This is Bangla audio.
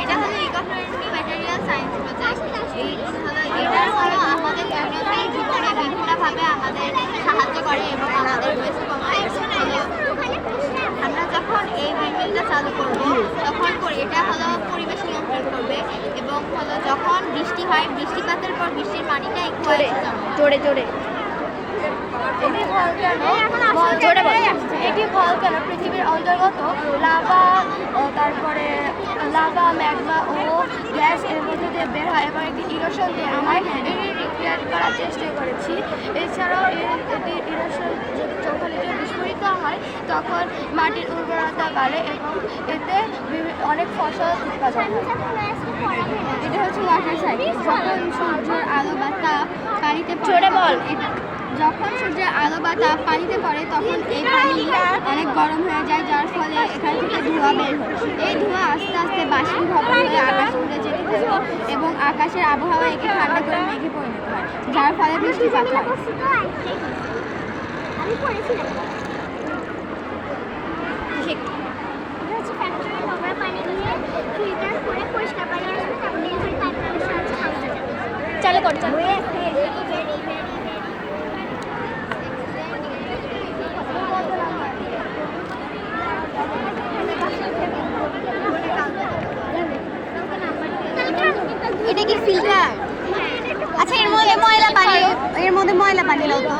এটা হলো ইকো-ফ্রেন্ডলি ম্যাটেরিয়াল সায়েন্স প্রজেক্ট। এটা হলো আমাদের দৈনন্দিন জীবনে বিভিন্নভাবে আমাদের সাহায্য করে এবং আমাদের ওয়েস্ট কমায়। আমরা যখন এই উইন্ডমিলটা চালু করব তখন এটা হলো পরিবেশ নিয়ন্ত্রণ করবে এবং হলো যখন বৃষ্টি হয় বৃষ্টিপাতের পর বৃষ্টির পানিটা একটু জোরে জোরে এটি ভলক্যানো পৃথিবীর অন্তর্গত লাভা, তারপরে লাভা, ম্যাগমা ও গ্যাস এর মধ্যে দিয়ে বের হয় এবং একটি ইরোশন দিয়ে আমরা এটি রিক্রিয়েট করার চেষ্টা করেছি। এছাড়াও এটি ইরোশন যখন এটি বিস্ফোরিত হয় তখন মাটির উর্বরতা বাড়ে এবং এতে অনেক ফসল উৎপাদন হয়। এটা হচ্ছে ওয়াটার সাইকেল। যখন সূর্যের আলো বা তাপ পানিতে জোরে বল। যখন সূর্যের আলো বা তাপ পানিতে পড়ে তখন এই পানি অনেক গরম হয়ে যায়, যার ফলে এখান থেকে ধোঁয়া বের হয়। এই ধোঁয়া আস্তে আস্তে বাষ্পীভবন হয়ে আকাশে উড়ে যেতে থাকে এবং আকাশের আবহাওয়া একে ঠান্ডা করে মেঘে পরিণত হয়, যার ফলে বৃষ্টিপাত হয়। আমি পড়েছিলাম। এটা হচ্ছে ফ্যাক্টরি নোংরা পানি দিয়ে ফিল্টার করে পরিষ্কার পানি আসবে, তারপরে এখানে পাইপলাইনের সাহায্যে খাওয়া যাবে। চালু কর চালু। এটা কি ফিল্টার? আচ্ছা, এর মধ্যে ময়লা পানি, এর মধ্যে ময়লা পানি লাও তো।